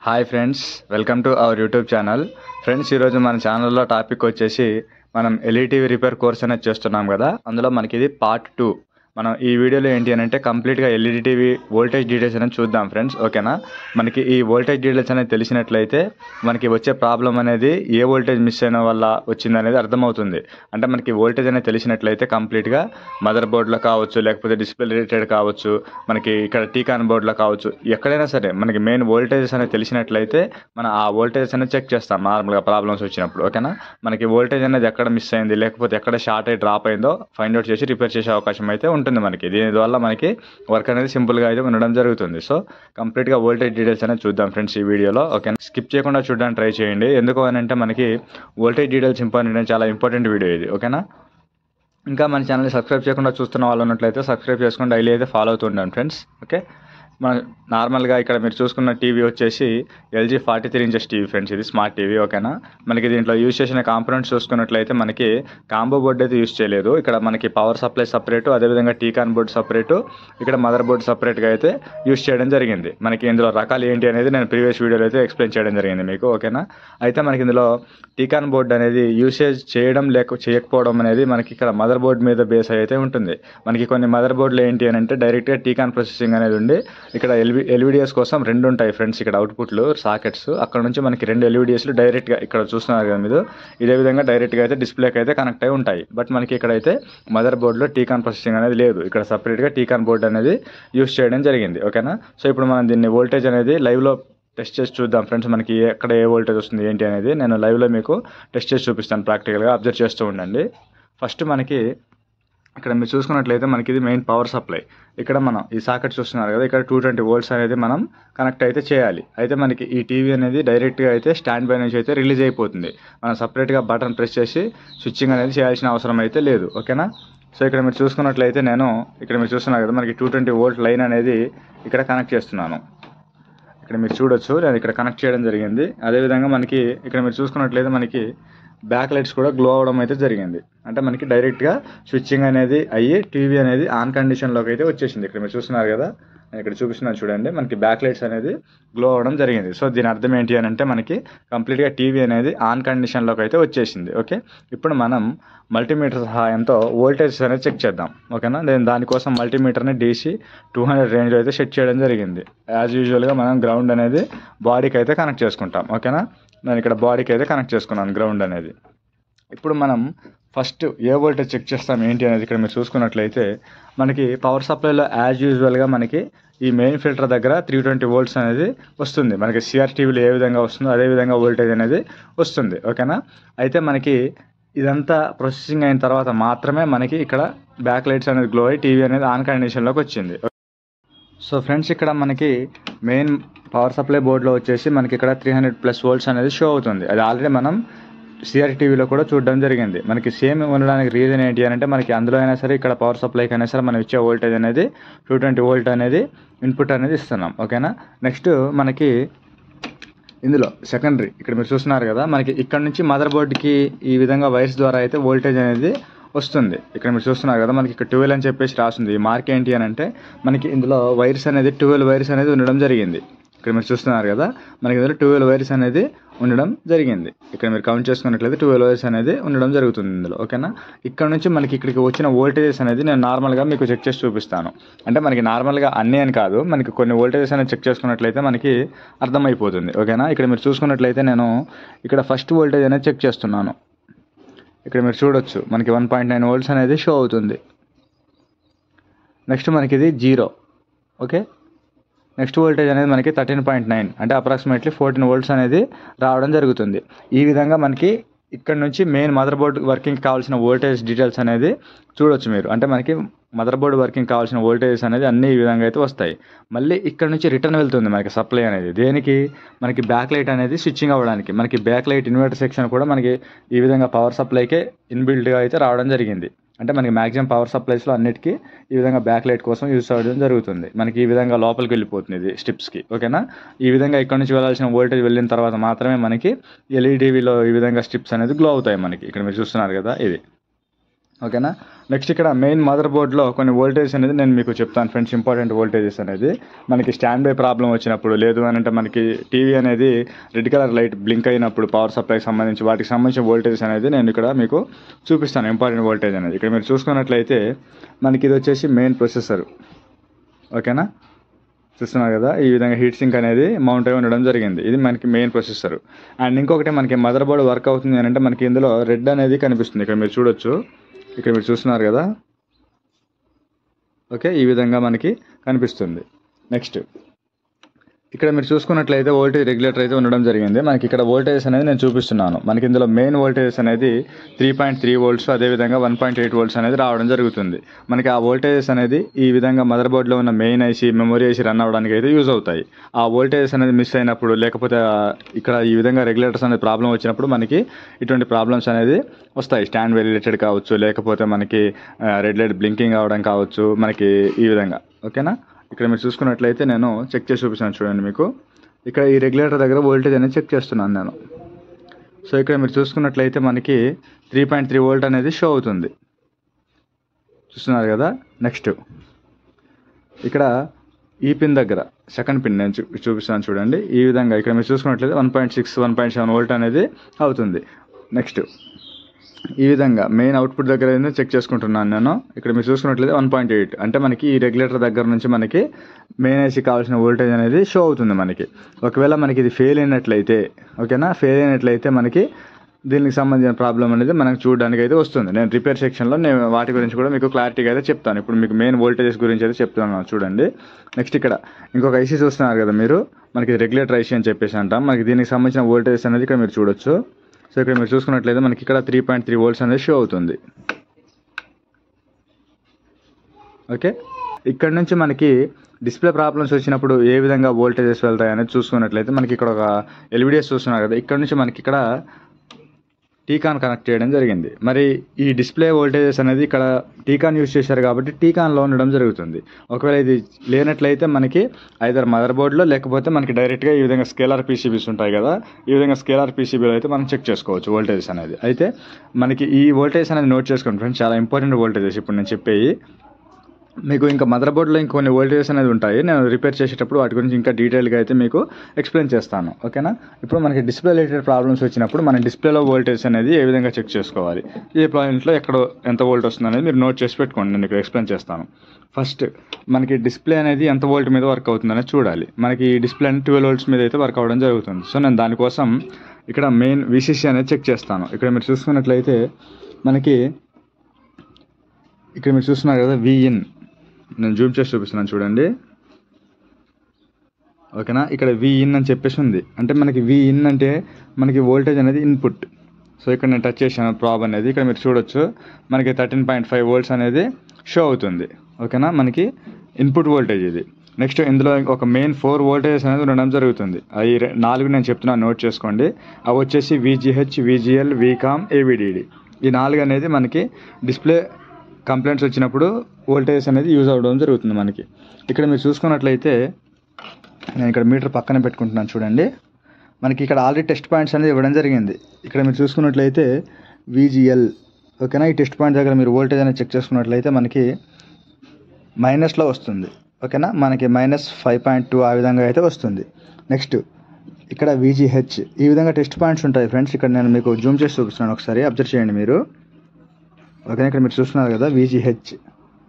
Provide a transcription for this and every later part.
Hi friends, welcome to our YouTube channel. Friends, ఈరోజు మన ఛానల్లో టాపిక్ వచ్చేసి మనం ఎల్ఈటీవీ రిపేర్ కోర్స్ అనేది చేస్తున్నాం కదా. అందులో మనకి ఇది పార్ట్ 2. మనం ఈ వీడియోలో ఏంటి అని అంటే కంప్లీట్గా ఎల్ఈడి టీవీ వోల్టేజ్ డీటెయిల్స్ అనేది చూద్దాం ఫ్రెండ్స్. ఓకేనా? మనకి ఈ వోల్టేజ్ డీటెయిల్స్ అనేది తెలిసినట్లయితే మనకి వచ్చే ప్రాబ్లం అనేది ఏ వోల్టేజ్ మిస్ అయిన వల్ల వచ్చింది అనేది అర్థమవుతుంది. అంటే మనకి వోల్టేజ్ అనేది తెలిసినట్లయితే కంప్లీట్గా మదర్ బోర్డులో కావచ్చు, లేకపోతే డిస్ప్లే రిలేటెడ్ కావచ్చు, మనకి ఇక్కడ టీకాన్ బోర్డులో కావచ్చు, ఎక్కడైనా సరే మనకి మెయిన్ వోల్టేజెస్ అనేది తెలిసినట్లయితే మనం ఆ వోల్టేజెస్ అనేది చెక్ చేస్తాం నార్మల్గా ప్రాబ్లమ్స్ వచ్చినప్పుడు. ఓకేనా? మనకి వోల్టేజ్ అనేది ఎక్కడ మిస్ అయింది, లేకపోతే ఎక్కడ షార్ట్ అయ్యి డ్రాప్ అయిందో ఫైండ్ అవుట్ చేసి రిపేర్ చేసే అవకాశం అయితే ఉంటుంది మనకి. దీనివల్ల మనకి వర్క్ అనేది సింపుల్గా అయితే ఉండడం జరుగుతుంది. సో కంప్లీట్గా వోల్టేజ్ డీటెయిల్స్ అనేది చూద్దాం ఫ్రెండ్స్ ఈ వీడియోలో. ఓకేనా? స్కిప్ చేయకుండా చూడడానికి ట్రై చేయండి. ఎందుకు అని అంటే మనకి వోల్టేజ్ డీటెయిల్స్ ఇంపార్టెంట్, చాలా ఇంపార్టెంట్ వీడియో ఇది. ఓకేనా? ఇంకా మన ఛానల్ని సబ్స్క్రైబ్ చేయకుండా చూస్తున్న వాళ్ళు ఉన్నట్లయితే సబ్స్క్రైబ్ చేసుకొని డైలీ అయితే ఫాలో అవుతుంటాను ఫ్రెండ్స్. ఓకే, మన నార్మల్గా ఇక్కడ మీరు చూసుకున్న టీవీ వచ్చేసి ఎల్జీ 43 ఇంచెస్ టీవీ ఫ్రెండ్స్. ఇది స్మార్ట్ టీవీ. ఓకేనా? మనకి దీంట్లో యూజ్ చేసిన కాంపోనెంట్స్ చూసుకున్నట్లయితే మనకి కాంబో బోర్డు అయితే యూజ్ చేయలేదు. ఇక్కడ మనకి పవర్ సప్లై సపరేటు, అదేవిధంగా టీకాన్ బోర్డు సపరేటు, ఇక్కడ మదర్ బోర్డు సపరేట్గా అయితే యూజ్ చేయడం జరిగింది. మనకి ఇందులో రకాలు ఏంటి అనేది నేను ప్రీవియస్ వీడియోలో అయితే ఎక్స్ప్లెయిన్ చేయడం జరిగింది మీకు. ఓకేనా? అయితే మనకి ఇందులో టీకాన్ బోర్డు అనేది యూసేజ్ చేయడం చేయకపోవడం అనేది మనకి ఇక్కడ మదర్ బోర్డు మీద బేస్ అయితే ఉంటుంది. మనకి కొన్ని మదర్ బోర్డులు ఏంటి అని అంటే డైరెక్ట్గా టీకాన్ ప్రాసెసింగ్ అనేది ఉండి ఇక్కడ ఎల్విడిఎస్ కోసం 2 ఉంటాయి ఫ్రెండ్స్. ఇక్కడ అవుట్పుట్లు సాకెట్స్, అక్కడ నుంచి మనకి 2 ఎల్విడిఎస్లు డైరెక్ట్గా ఇక్కడ చూస్తున్నారు కదా మీరు, ఇదే విధంగా డైరెక్ట్గా అయితే డిస్ప్లేకి అయితే కనెక్ట్ అయి ఉంటాయి. బట్ మనకి ఇక్కడైతే మదర్ బోర్డులో టీకాన్ ప్రాసెసింగ్ అనేది లేదు. ఇక్కడ సపరేట్గా టీకాన్ బోర్డు అనేది యూస్ చేయడం జరిగింది. ఓకేనా? సో ఇప్పుడు మనం దీన్ని వోల్టేజ్ అనేది లైవ్లో టెస్ట్ చేసి చూద్దాం ఫ్రెండ్స్. మనకి ఎక్కడ ఏ వోల్టేజ్ వస్తుంది ఏంటి అనేది నేను లైవ్లో మీకు టెస్ట్ చేసి చూపిస్తాను. ప్రాక్టికల్గా అబ్జర్వ్ చేస్తూ ఉండండి. ఫస్ట్ మనకి ఇక్కడ మీరు చూసుకున్నట్లయితే మనకి ఇది మెయిన్ పవర్ సప్లై. ఇక్కడ మనం ఈ సాకెట్ చూస్తున్నారు కదా, ఇక్కడ 220 volts అనేది మనం కనెక్ట్ అయితే చేయాలి. అయితే మనకి ఈ టీవీ అనేది డైరెక్ట్గా అయితే స్టాండ్ బై నుంచి అయితే రిలీజ్ అయిపోతుంది. మనం సపరేట్గా బటన్ ప్రెస్ చేసి స్విచ్చింగ్ అనేది చేయాల్సిన అవసరం అయితే లేదు. ఓకేనా? సో ఇక్కడ మీరు చూసుకున్నట్లయితే నేను ఇక్కడ మీరు చూస్తున్నారు కదా, మనకి 220 volt లైన్ అనేది ఇక్కడ కనెక్ట్ చేస్తున్నాను. ఇక్కడ మీరు చూడొచ్చు, నేను ఇక్కడ కనెక్ట్ చేయడం జరిగింది. అదేవిధంగా మనకి ఇక్కడ మీరు చూసుకున్నట్లయితే మనకి బ్యాక్ లైట్స్ కూడా గ్లో అవ్వడం అయితే జరిగింది. అంటే మనకి డైరెక్ట్గా స్విచ్చింగ్ అనేది అయ్యి టీవీ అనేది ఆన్ కండిషన్లోకి అయితే వచ్చేసింది. ఇక్కడ మీరు చూస్తున్నారు కదా, నేను ఇక్కడ చూపిస్తున్నాను చూడండి, మనకి బ్యాక్ లైట్స్ అనేది గ్లో అవ్వడం జరిగింది. సో దీని అర్థం ఏంటి అని అంటే మనకి కంప్లీట్గా టీవీ అనేది ఆన్ కండిషన్లోకి అయితే వచ్చేసింది. ఓకే, ఇప్పుడు మనం మల్టీమీటర్ సహాయంతో వోల్టేజ్ అనేది చెక్ చేద్దాం. ఓకేనా? నేను దానికోసం మల్టీమీటర్ని DC 200 రేంజ్లో అయితే సెట్ చేయడం జరిగింది. యాజ్ యూజువల్గా మనం గ్రౌండ్ అనేది బాడీకి అయితే కనెక్ట్ చేసుకుంటాం. ఓకేనా? నేను ఇక్కడ బాడీకి అయితే కనెక్ట్ చేసుకున్నాను గ్రౌండ్ అనేది. ఇప్పుడు మనం ఫస్ట్ ఏ వోల్టేజ్ చెక్ చేస్తాం ఏంటి అనేది ఇక్కడ మీరు చూసుకున్నట్లయితే మనకి పవర్ సప్లైలో యాజ్ యూజువల్గా మనకి ఈ మెయిన్ ఫిల్టర్ దగ్గర 320 volts అనేది వస్తుంది. మనకి CRTVలో ఏ విధంగా వస్తుందో అదే విధంగా వోల్టేజ్ అనేది వస్తుంది. ఓకేనా? అయితే మనకి ఇదంతా ప్రాసెసింగ్ అయిన తర్వాత మాత్రమే మనకి ఇక్కడ బ్యాక్ లైట్స్ అనేది గ్లో అయ్యి టీవీ అనేది ఆన్ కండిషన్లోకి వచ్చింది. సో ఫ్రెండ్స్, ఇక్కడ మనకి మెయిన్ పవర్ సప్లై బోర్డులో వచ్చేసి మనకి ఇక్కడ 300+ volts అనేది షో అవుతుంది. అది ఆల్రెడీ మనం CRTVలో కూడా చూడడం జరిగింది. మనకి సేమ్ ఉండడానికి రీజన్ ఏంటి అని అంటే మనకి అందులో అయినా సరే ఇక్కడ పవర్ సప్లైకి అయినా సరే మనం ఇచ్చే వోల్టేజ్ అనేది 220 volt అనేది ఇన్పుట్ అనేది ఇస్తున్నాం. ఓకేనా? నెక్స్ట్ మనకి ఇందులో సెకండరీ ఇక్కడ మీరు చూస్తున్నారు కదా, మనకి ఇక్కడ నుంచి మదర్ బోర్డుకి ఈ విధంగా వైర్స్ ద్వారా అయితే వోల్టేజ్ అనేది వస్తుంది. ఇక్కడ మీరు చూస్తున్నారు కదా, మనకి ఇక్కడ 12 అని చెప్పేసి రాస్తుంది. ఈ మార్క్ ఏంటి అని అంటే మనకి ఇందులో వైర్స్ అనేది 12 వైర్స్ అనేది ఉండడం జరిగింది. ఇక్కడ మీరు చూస్తున్నారు కదా, మనకి ఇందులో 12 వైర్స్ అనేది ఉండడం జరిగింది. ఇక్కడ మీరు కౌంట్ చేసుకున్నట్లయితే 12 వైర్స్ అనేది ఉండడం జరుగుతుంది ఇందులో. ఓకేనా? ఇక్కడ నుంచి మనకి ఇక్కడికి వచ్చిన వోల్టేజెస్ అనేది నేను నార్మల్గా మీకు చెక్ చేసి చూపిస్తాను. అంటే మనకి నార్మల్గా అన్నీ అని కాదు, మనకి కొన్ని వోల్టేజెస్ అనేది చెక్ చేసుకున్నట్లయితే మనకి అర్థమైపోతుంది. ఓకేనా? ఇక్కడ మీరు చూసుకున్నట్లయితే నేను ఇక్కడ ఫస్ట్ వోల్టేజ్ అనేది చెక్ చేస్తున్నాను. ఇక్కడ మీరు చూడొచ్చు, మనకి 1.9 volts అనేది షో అవుతుంది. నెక్స్ట్ మనకి ఇది 0. ఓకే, నెక్స్ట్ వోల్టేజ్ అనేది మనకి 13.9 అంటే అప్రాక్సిమేట్లీ 14 volts అనేది రావడం జరుగుతుంది. ఈ విధంగా మనకి ఇక్కడ నుంచి మెయిన్ మదర్ బోర్డ్ వర్కింగ్ కావాల్సిన వోల్టేజ్ డీటెయిల్స్ అనేది చూడొచ్చు మీరు. అంటే మనకి మదర్ బోర్డ్ వర్కింగ్ కావాల్సిన వోల్టేజెస్ అనేది అన్ని ఈ విధంగా అయితే వస్తాయి. మళ్ళీ ఇక్కడ నుంచి రిటర్న్ వెళ్తుంది మనకి సప్లై అనేది. దేనికి? మనకి బ్యాక్ లైట్ అనేది స్విచ్చింగ్ అవ్వడానికి. మనకి బ్యాక్ లైట్ ఇన్వర్టర్ సెక్షన్ కూడా మనకి ఈ విధంగా పవర్ సప్లైకే ఇన్బిల్ట్గా అయితే రావడం జరిగింది. అంటే మనకి మ్యాక్సిమం పవర్ సప్లైస్లో అన్నిటికీ ఈ విధంగా బ్యాక్ లైట్ కోసం యూస్ అవ్వడం జరుగుతుంది. మనకి ఈ విధంగా లోపలికి వెళ్ళిపోతుంది ఇది స్టిప్స్కి. ఓకేనా? ఈ విధంగా ఇక్కడ నుంచి వెళ్ళాల్సిన వోల్టేజ్ వెళ్ళిన తర్వాత మాత్రమే మనకి ఎల్ఈడివిలో ఈ విధంగా స్ట్రిప్స్ అనేది గ్లో అవుతాయి మనకి. ఇక్కడ మీరు చూస్తున్నారు కదా, ఇది ఓకేనా. నెక్స్ట్ ఇక్కడ మెయిన్ మదర్ బోర్డ్లో కొన్ని వోల్టేజ్ అనేది నేను మీకు చెప్తాను ఫ్రెండ్స్. ఇంపార్టెంట్ వోల్టేజెస్ అనేది మనకి స్టాండ్ బై ప్రాబ్లం వచ్చినప్పుడు, లేదు అని అంటే మనకి టీవీ అనేది రెడ్ కలర్ లైట్ బ్లింక్ అయినప్పుడు పవర్ సప్లైకి సంబంధించి వాటికి సంబంధించిన వోల్టేజెస్ అనేది నేను ఇక్కడ మీకు చూపిస్తాను. ఇంపార్టెంట్ వోల్టేజ్ అనేది ఇక్కడ మీరు చూసుకున్నట్లయితే మనకి ఇది వచ్చేసి మెయిన్ ప్రొసెసర్. ఓకేనా, చూస్తున్నారు కదా, ఈ విధంగా హీట్ సింక్ అనేది మౌంట్ అయి ఉండడం జరిగింది. ఇది మనకి మెయిన్ ప్రొసెసర్. అండ్ ఇంకొకటి మనకి మదర్ బోర్డ్ వర్క్ అవుతుంది అని అంటే మనకి ఇందులో రెడ్ అనేది కనిపిస్తుంది. ఇక్కడ మీరు చూడొచ్చు, ఇక్కడ మీరు చూస్తున్నారు కదా. ఓకే, ఈ విధంగా మనకి కనిపిస్తుంది. నెక్స్ట్ ఇక్కడ మీరు చూసుకున్నట్లయితే వోల్టేజ్ రెగ్యులేటర్ అయితే ఉండడం జరిగింది. మనకి ఇక్కడ వోల్టేజ్ అనేది నేను చూపిస్తున్నాను. మనకి ఇందులో మెయిన్ వోల్టేజ్ అనేది 3.3 వోల్ట్స్, అదేవిధంగా 1.8 వోల్ట్స్ అనేది రావడం జరుగుతుంది. మనకి ఆ వోల్టేజెస్ అనేది ఈ విధంగా మదర్ బోర్డ్లో ఉన్న main IC, memory IC run అవ్వడానికి అయితే యూజ్ అవుతాయి. ఆ వోల్టేజెస్ అనేది మిస్ అయినప్పుడు, లేకపోతే ఇక్కడ ఈ విధంగా రెగ్యులేటర్స్ అనేది ప్రాబ్లం వచ్చినప్పుడు మనకి ఇటువంటి ప్రాబ్లమ్స్ అనేది వస్తాయి. స్టాండ్ బై రిలేటెడ్ కావచ్చు, లేకపోతే మనకి రెడ్ లైట్ బ్లింకింగ్ అవ్వడం కావచ్చు, మనకి ఈ విధంగా. ఓకేనా, ఇక్కడ మీరు చూసుకున్నట్లయితే నేను చెక్ చేసి చూపిస్తాను చూడండి మీకు. ఇక్కడ ఈ రెగ్యులేటర్ దగ్గర వోల్టేజ్ అనేది చెక్ చేస్తున్నాను నేను. సో ఇక్కడ మీరు చూసుకున్నట్లయితే మనకి 3.3 వోల్ట్ అనేది షో అవుతుంది. చూస్తున్నారు కదా. నెక్స్ట్ ఇక్కడ ఈ పిన్ దగ్గర సెకండ్ పిన్ నేను చూపిస్తాను చూడండి. ఈ విధంగా ఇక్కడ మీరు చూసుకున్నట్లయితే 1.6, 1.7 వోల్ట్ అనేది అవుతుంది. నెక్స్ట్ ఈ విధంగా మెయిన్ అవుట్పుట్ దగ్గర అయితే చెక్ చేసుకుంటున్నాను నేను. ఇక్కడ మీరు చూసుకున్నట్లయితే 1.8 అంటే మనకి ఈ రెగ్యులేటర్ దగ్గర నుంచి మనకి మెయిన్ ఐసీ కావాల్సిన వోల్టేజ్ అనేది షో అవుతుంది మనకి. ఒకవేళ మనకి ఇది ఫెయిల్ అయినట్లయితే, ఓకేనా, ఫెయిల్ అయినట్లయితే మనకి దీనికి సంబంధించిన ప్రాబ్లం అనేది మనకు చూడడానికి అయితే వస్తుంది. నేను రిపేర్ సెక్షన్లో నేను వాటి గురించి కూడా మీకు క్లారిటీగా అయితే చెప్తాను. ఇప్పుడు మీకు మెయిన్ వోల్టేజెస్ గురించి అయితే చెప్తున్నాను చూడండి. నెక్స్ట్ ఇక్కడ ఇంకొక ఐసీ చూస్తున్నారు కదా మీరు, మనకి రెగ్యులేటర్ ఐసీ అని చెప్పేసి అంటాం. మనకి దీనికి సంబంధించిన వోల్టేజెస్ అనేది ఇక్కడ మీరు చూడొచ్చు. సో ఇక్కడ మీరు చూసుకున్నట్లయితే మనకి ఇక్కడ 3.3 వోల్ట్స్ అనేది షో అవుతుంది. ఓకే, ఇక్కడ నుంచి మనకి డిస్ప్లే ప్రాబ్లమ్స్ వచ్చినప్పుడు ఏ విధంగా వోల్టేజెస్ వెళ్తాయి అనేది చూసుకున్నట్లయితే మనకి ఇక్కడ ఒక ఎల్ఈడీఎస్ చూస్తున్నారు కదా. ఇక్కడ నుంచి మనకి ఇక్కడ టీకాన్ కనెక్ట్ చేయడం జరిగింది. మరి ఈ డిస్ప్లే వోల్టేజెస్ అనేది ఇక్కడ టీకాన్ యూజ్ చేశారు కాబట్టి టీకాన్లో ఉండడం జరుగుతుంది. ఒకవేళ ఇది లేనట్లయితే మనకి ఐదర్ మదర్ బోర్డ్లో, లేకపోతే మనకి డైరెక్ట్గా ఈ విధంగా స్కేలార్ పీసీబీస్ ఉంటాయి కదా, ఈ విధంగా స్కేలార్ పీసీబీలో అయితే మనం చెక్ చేసుకోవచ్చు వోల్టేజెస్ అనేది. అయితే మనకి ఈ వోల్టేజ్ అనేది నోట్ చేసుకోండి ఫ్రెండ్స్, చాలా ఇంపార్టెంట్ వోల్టేజెస్ ఇప్పుడు నేను చెప్పేవి. మీకు ఇంకా మదర్ బోర్డ్లో ఇంకొన్ని వోల్టేజెస్ అనేది ఉంటాయి. నేను రిపేర్ చేసేటప్పుడు వాటి గురించి ఇంకా డీటెయిల్గా అయితే మీకు ఎక్స్ప్లెయిన్ చేస్తాను. ఓకేనా, ఇప్పుడు మనకి డిస్ప్లే రిలేటెడ్ ప్రాబ్లమ్స్ వచ్చినప్పుడు మన డిస్ప్లేలో వోల్టేజ్ అనేది ఏ విధంగా చెక్ చేసుకోవాలి, ఏ పాయింట్లో ఎక్కడ ఎంత వోల్ట్ వస్తుంది అనేది మీరు నోట్ చేసి పెట్టుకోండి. నేను ఇక్కడ ఎక్స్ప్లెయిన్ చేస్తాను. ఫస్ట్ మనకి డిస్ప్లే అనేది ఎంత వోల్ట్ మీద వర్క్ అవుతుందనేది చూడాలి. మనకి డిస్ప్లే అనేది 12 వోల్ట్స్ మీద అయితే వర్క్ అవ్వడం జరుగుతుంది. సో నేను దానికోసం ఇక్కడ మెయిన్ విసిసి అనేది చెక్ చేస్తాను. ఇక్కడ మీరు చూసుకున్నట్లయితే మనకి ఇక్కడ మీరు చూస్తున్నారు కదా విఇన్, నేను జూమ్ చేసి చూపిస్తున్నాను చూడండి. ఓకేనా, ఇక్కడ విఇన్ అని చెప్పేసి ఉంది. అంటే మనకి విఇన్ అంటే మనకి వోల్టేజ్ అనేది ఇన్పుట్. సో ఇక్కడ నేను టచ్ చేశాను ప్రాబ్ అనేది, ఇక్కడ మీరు చూడొచ్చు మనకి 13.5 వోల్ట్స్ అనేది షో అవుతుంది. ఓకేనా, మనకి ఇన్పుట్ వోల్టేజ్ ఇది. నెక్స్ట్ ఇందులో ఒక మెయిన్ 4 వోల్టేజెస్ అనేది ఉండడం జరుగుతుంది. అవి 4 నేను చెప్తున్నాను, నోట్ చేసుకోండి. అవి వచ్చేసి విజిహెచ్, విజిఎల్, వికామ్, ఏవిడిడి. ఈ 4 అనేది మనకి డిస్ప్లే కంప్లైంట్స్ వచ్చినప్పుడు వోల్టేజ్ అనేది యూజ్ అవ్వడం జరుగుతుంది మనకి. ఇక్కడ మీరు చూసుకున్నట్లయితే నేను ఇక్కడ మీటర్ పక్కన పెట్టుకుంటున్నాను చూడండి. మనకి ఇక్కడ ఆల్రెడీ టెస్ట్ పాయింట్స్ అనేది ఇవ్వడం జరిగింది. ఇక్కడ మీరు చూసుకున్నట్లయితే విజిఎల్, ఓకేనా, ఈ టెస్ట్ పాయింట్ దగ్గర మీరు వోల్టేజ్ అనేది చెక్ చేసుకున్నట్లయితే మనకి మైనస్లో వస్తుంది. ఓకేనా, మనకి -5.2 ఆ విధంగా అయితే వస్తుంది. నెక్స్ట్ ఇక్కడ విజిహెచ్, ఈ విధంగా టెస్ట్ పాయింట్స్ ఉంటాయి ఫ్రెండ్స్. ఇక్కడ నేను మీకు జూమ్ చేసి చూపిస్తున్నాను, ఒకసారి అబ్జర్వ్ చేయండి మీరు. ఓకే, ఇక్కడ మీరు చూస్తున్నారు కదా విజిహెచ్.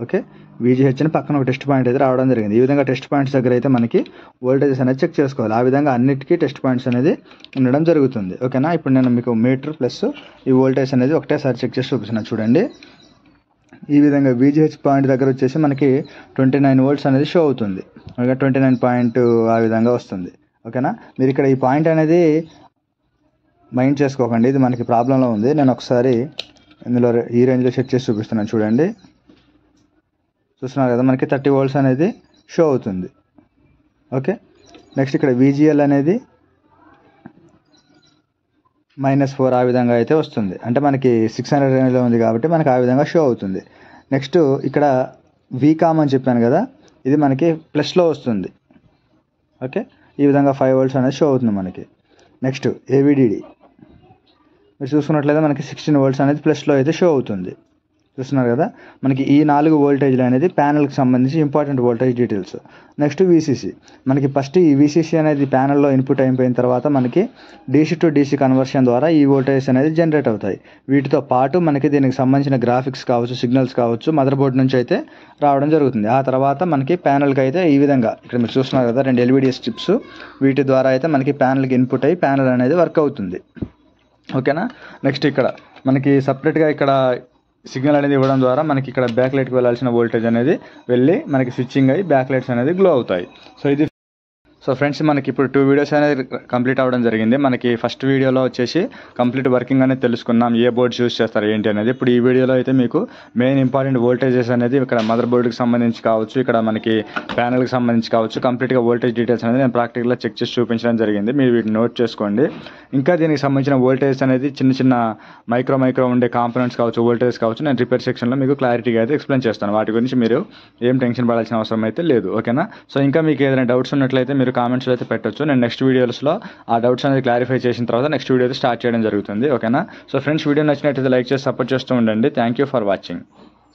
ఓకే, విజిహెచ్ అని పక్కన ఒక టెస్ట్ పాయింట్ అయితే రావడం జరిగింది. ఈ విధంగా టెస్ట్ పాయింట్స్ దగ్గర అయితే మనకి వోల్టేజెస్ అనేది చెక్ చేసుకోవాలి. ఆ విధంగా అన్నిటికీ టెస్ట్ పాయింట్స్ అనేది ఉండడం జరుగుతుంది. ఓకేనా, ఇప్పుడు నేను మీకు మీటర్ ప్లస్ ఈ వోల్టేజ్ అనేది ఒకటేసారి చెక్ చేసి చూపిస్తున్నాను చూడండి. ఈ విధంగా విజిహెచ్ పాయింట్ దగ్గర వచ్చేసి మనకి 29 వోల్ట్స్ అనేది షో అవుతుంది. ఓకే, 29 పాయింట్ ఆ విధంగా వస్తుంది. ఓకేనా, మీరు ఇక్కడ ఈ పాయింట్ అనేది మైండ్ చేసుకోకండి, ఇది మనకి ప్రాబ్లంలో ఉంది. నేను ఒకసారి ఇందులో ఈ రేంజ్లో చెక్ చేసి చూపిస్తున్నాను చూడండి. చూస్తున్నారు కదా, మనకి 30 వోల్ట్స్ అనేది షో అవుతుంది. ఓకే, నెక్స్ట్ ఇక్కడ విజిఎల్ అనేది -4 ఆ విధంగా అయితే వస్తుంది. అంటే మనకి 600 రేంజ్లో ఉంది కాబట్టి మనకి ఆ విధంగా షో అవుతుంది. నెక్స్ట్ ఇక్కడ వికామ్ అని చెప్పాను కదా, ఇది మనకి ప్లస్లో వస్తుంది. ఓకే, ఈ విధంగా 5 వోల్ట్స్ అనేది షో అవుతుంది మనకి. నెక్స్ట్ ఏవిడిడి మీరు చూసుకున్నట్లయితే మనకి 16 వోల్ట్స్ అనేది ప్లస్లో అయితే షో అవుతుంది. చూస్తున్నారు కదా, మనకి ఈ 4 వోల్టేజ్లు అనేది ప్యానల్కి సంబంధించి important voltage details. Next VCC, మనకి ఫస్ట్ ఈ వీసీసీ అనేది ప్యానల్లో ఇన్పుట్ అయిపోయిన తర్వాత మనకి డీసీ టు డీసీ కన్వర్షన్ ద్వారా ఈ వోల్టేజెస్ అనేది జనరేట్ అవుతాయి. వీటితో పాటు మనకి దీనికి సంబంధించిన గ్రాఫిక్స్ కావచ్చు, సిగ్నల్స్ కావచ్చు మదర్ బోర్డ్ నుంచి అయితే రావడం జరుగుతుంది. ఆ తర్వాత మనకి ప్యానల్కి అయితే ఈ విధంగా ఇక్కడ మీరు చూస్తున్నారు కదా 2 ఎల్ఈడి స్ట్రిప్స్, వీటి ద్వారా అయితే మనకి ప్యానల్కి ఇన్పుట్ అయ్యి ప్యానల్ అనేది వర్క్ అవుతుంది. ఓకేనా. నెక్స్ట్ ఇక్కడ మనకి సపరేట్గా ఇక్కడ సిగ్నల్ అనేది ఇవ్వడం ద్వారా మనకి ఇక్కడ బ్యాక్ లైట్కి వెళ్ళాల్సిన వోల్టేజ్ అనేది వెళ్ళి మనకి స్విచ్చింగ్ అయ్యి బ్యాక్ లైట్స్ అనేది గ్లో అవుతాయి. సో ఫ్రెండ్స్, మనకి ఇప్పుడు 2 వీడియోస్ అనేది కంప్లీట్ అవ్వడం జరిగింది. మనకి ఫస్ట్ వీడియోలో వచ్చేసి కంప్లీట్ వర్కింగ్ అనేది తెలుసుకున్నాం, ఏ బోర్డ్స్ యూస్ చేస్తారు ఏంటి అనేది. ఇప్పుడు ఈ వీడియోలో అయితే మీకు మెయిన్ ఇంపార్టెంట్ వోల్టేజెస్ అనేది ఇక్కడ మదర్ బోర్డుకి సంబంధించి కావచ్చు, ఇక్కడ మనకి ప్యానల్కి సంబంధించి కావచ్చు, కంప్లీట్గా వోల్టేజ్ డీటెయిల్స్ అనేది నేను ప్రాక్టికల్గా చెక్ చేసి చూపించడం జరిగింది. మీరు వీటిని నోట్ చేసుకోండి. ఇంకా దీనికి సంబంధించిన వోల్టేజ్ అనేది చిన్న చిన్న మైక్రో ఉండే కాంపోనెంట్స్ కావచ్చు, వోల్టేజ్ కావచ్చు, నేను రిపేర్ సెక్షన్లో మీకు క్లారిటీగా అయితే ఎక్స్ప్లెయిన్ చేస్తాను. వాటి గురించి మీరు ఏం టెన్షన్ పడాల్సిన అవసరం అయితే లేదు. ఓకేనా. సో ఇంకా మీకు ఏదైనా డౌట్స్ ఉన్నట్లయితే మీరు కామెంట్స్లో అయితే పెట్టొచ్చు. నేను నెక్స్ట్ వీడియోస్లో ఆ డౌట్స్ అనేది క్లారిఫై చేసిన తర్వాత నెక్స్ట్ వీడియో అయితే స్టార్ట్ చేయడం జరుగుతుంది. ఓకేనా. సో ఫ్రెండ్స్, వీడియో నచ్చినట్లయితే లైక్ చేసి సపోర్ట్ చేస్తూ ఉండండి. Thank you for watching.